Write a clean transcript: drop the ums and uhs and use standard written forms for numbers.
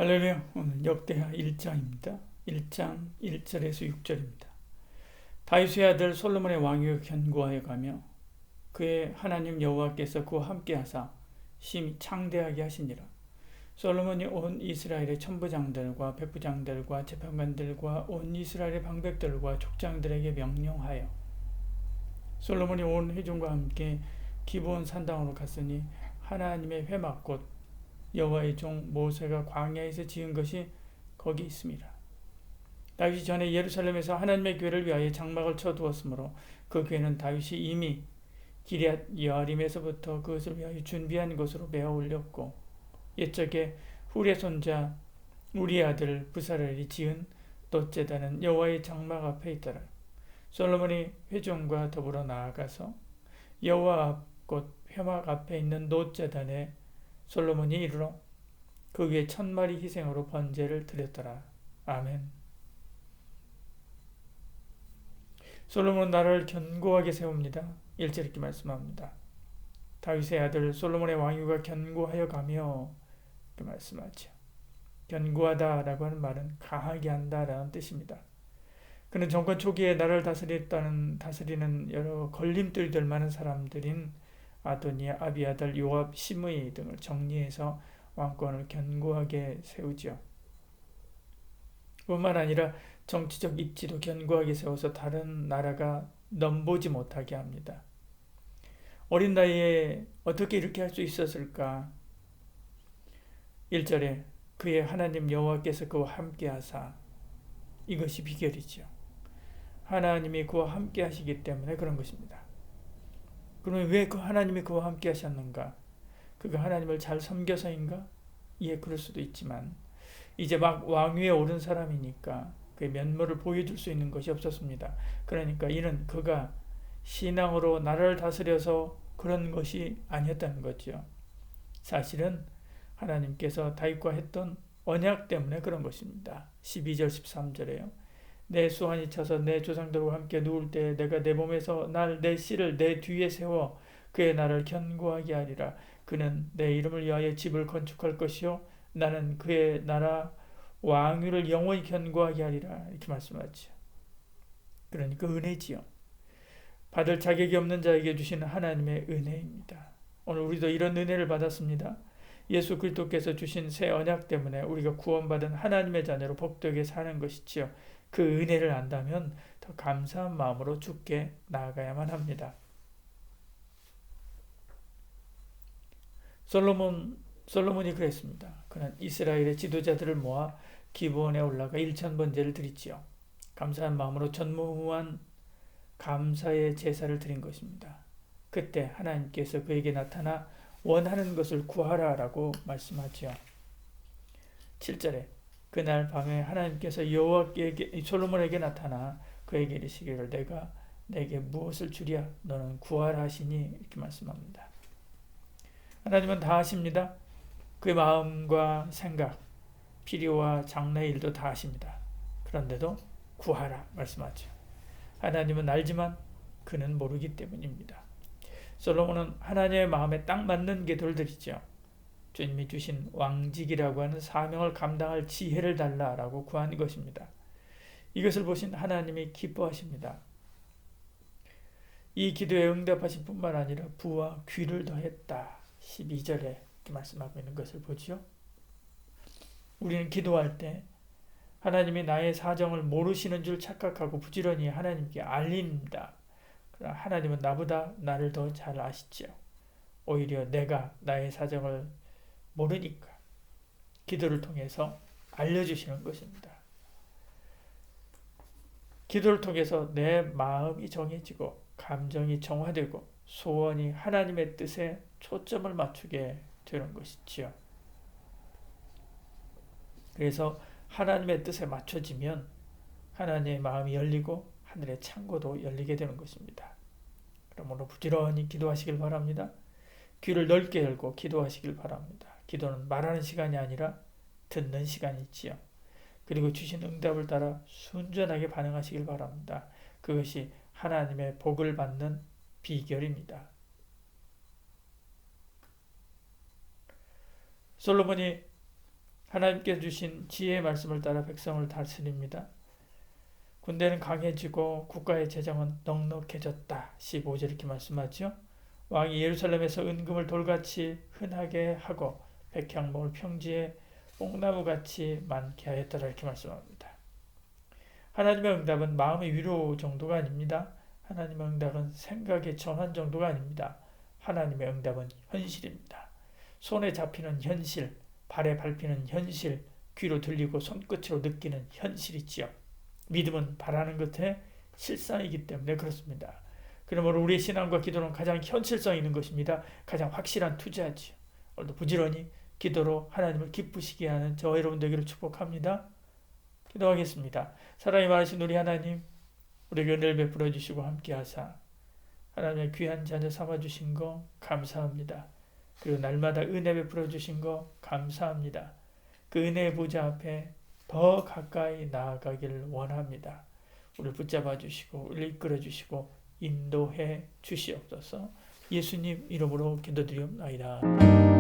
할렐루야. 오늘 역대하 1장입니다. 1장 1절에서 6절입니다. 다윗의 아들 솔로몬의 왕위가 견고하여 가며 그의 하나님 여호와께서 그와 함께 하사 심히 창대하게 하시니라. 솔로몬이 온 이스라엘의 천부장들과 백부장들과 재판관들과 온 이스라엘의 방백들과 족장들에게 명령하여 솔로몬이 온 회중과 함께 기브온 산당으로 갔으니 하나님의 회막 곧 여호와의 종 모세가 광야에서 지은 것이 거기 있습니다. 다윗이 전에 예루살렘에서 하나님의 교회를 위하여 장막을 쳐두었으므로 그 교회는 다윗이 이미 기럇 여아림에서부터 그것을 위하여 준비한 것으로 메어 올렸고 옛적에 훌의 손자 우리의 아들 부사렐이 지은 놋제단은 여호와의 장막 앞에 있더라. 솔로몬이 회중과 더불어 나아가서 여호와 앞 곧 회막 앞에 있는 놋제단에 솔로몬이 이르러 그 위에 1000마리 희생으로 번제를 드렸더라. 아멘. 솔로몬은 나라를 견고하게 세웁니다. 1절 이렇게 말씀합니다. 다윗의 아들 솔로몬의 왕위가 견고하여 가며 이렇게 말씀하죠. 견고하다라고 하는 말은 강하게 한다라는 뜻입니다. 그는 정권 초기에 나라를 다스리는 여러 걸림돌들 많은 사람들인 아도니아, 아비아달, 요압, 시므이 등을 정리해서 왕권을 견고하게 세우죠. 뿐만 아니라 정치적 입지도 견고하게 세워서 다른 나라가 넘보지 못하게 합니다. 어린 나이에 어떻게 이렇게 할 수 있었을까? 1절에 그의 하나님 여호와께서 그와 함께 하사, 이것이 비결이죠. 하나님이 그와 함께 하시기 때문에 그런 것입니다. 그러면 왜 그 하나님이 그와 함께 하셨는가? 그가 하나님을 잘 섬겨서인가? 예, 그럴 수도 있지만 이제 막 왕위에 오른 사람이니까 그의 면모를 보여줄 수 있는 것이 없었습니다. 그러니까 이는 그가 신앙으로 나라를 다스려서 그런 것이 아니었다는 거죠. 사실은 하나님께서 다윗과 했던 언약 때문에 그런 것입니다. 12절 13절에요. 내 수완이 차서 내 조상들과 함께 누울 때 내가 내 몸에서 내 씨를 내 뒤에 세워 그의 나를 견고하게 하리라. 그는 내 이름을 위하여 집을 건축할 것이요 나는 그의 나라 왕위를 영원히 견고하게 하리라. 이렇게 말씀하죠. 그러니까 은혜지요. 받을 자격이 없는 자에게 주시는 하나님의 은혜입니다. 오늘 우리도 이런 은혜를 받았습니다. 예수 그리스도께서 주신 새 언약 때문에 우리가 구원받은 하나님의 자녀로 복되게 사는 것이지요. 그 은혜를 안다면 더 감사한 마음으로 주께 나아가야만 합니다. 솔로몬이 그랬습니다. 그는 이스라엘의 지도자들을 모아 기브온에 올라가 1000번제를 드리지요. 감사한 마음으로 전무후무한 감사의 제사를 드린 것입니다. 그때 하나님께서 그에게 나타나 원하는 것을 구하라라고 말씀하지요. 7절에 그날 밤에 하나님께서 여호와께 솔로몬에게 나타나 그에게 이르시기를 내가 내게 무엇을 주랴 너는 구하라 하시니 이렇게 말씀합니다. 하나님은 다 아십니다. 그의 마음과 생각, 필요와 장래의 일도 다 아십니다. 그런데도 구하라 말씀하죠. 하나님은 알지만 그는 모르기 때문입니다. 솔로몬은 하나님의 마음에 딱 맞는 기도를 드리죠. 주님이 주신 왕직이라고 하는 사명을 감당할 지혜를 달라라고 구한 것입니다. 이것을 보신 하나님이 기뻐하십니다. 이 기도에 응답하신 뿐만 아니라 부와 귀를 더했다. 12절에 이렇게 말씀하고 있는 것을 보죠. 우리는 기도할 때 하나님이 나의 사정을 모르시는 줄 착각하고 부지런히 하나님께 알립니다. 그러나 하나님은 나보다 나를 더 잘 아시죠. 오히려 내가 나의 사정을 모르니까 기도를 통해서 알려주시는 것입니다. 기도를 통해서 내 마음이 정해지고 감정이 정화되고 소원이 하나님의 뜻에 초점을 맞추게 되는 것이지요. 그래서 하나님의 뜻에 맞춰지면 하나님의 마음이 열리고 하늘의 창고도 열리게 되는 것입니다. 그러므로 부지런히 기도하시길 바랍니다. 귀를 넓게 열고 기도하시길 바랍니다. 기도는 말하는 시간이 아니라 듣는 시간이지요. 그리고 주신 응답을 따라 순전하게 반응하시길 바랍니다. 그것이 하나님의 복을 받는 비결입니다. 솔로몬이 하나님께서 주신 지혜의 말씀을 따라 백성을 다스립니다. 군대는 강해지고 국가의 재정은 넉넉해졌다. 15절 이렇게 말씀하죠. 왕이 예루살렘에서 은금을 돌같이 흔하게 하고 백향목을 평지에 뽕나무같이 많게 하였더라 이렇게 말씀합니다. 하나님의 응답은 마음의 위로 정도가 아닙니다. 하나님의 응답은 생각의 전환 정도가 아닙니다. 하나님의 응답은 현실입니다. 손에 잡히는 현실, 발에 밟히는 현실, 귀로 들리고 손끝으로 느끼는 현실이지요. 믿음은 바라는 것의 실상이기 때문에 그렇습니다. 그러므로 우리의 신앙과 기도는 가장 현실성 있는 것입니다. 가장 확실한 투자지요. 오늘도 부지런히 기도로 하나님을 기쁘시게 하는 저와 여러분 되기를 축복합니다. 기도하겠습니다. 사랑이 많으신 우리 하나님, 우리에게 은혜를 베풀어 주시고 함께 하사 하나님의 귀한 자녀 삼아주신 거 감사합니다. 그리고 날마다 은혜 베풀어 주신 거 감사합니다. 그 은혜의 보좌 앞에 더 가까이 나아가기를 원합니다. 우리를 붙잡아 주시고 우리를 이끌어 주시고 인도해 주시옵소서. 예수님 이름으로 기도드리옵나이다.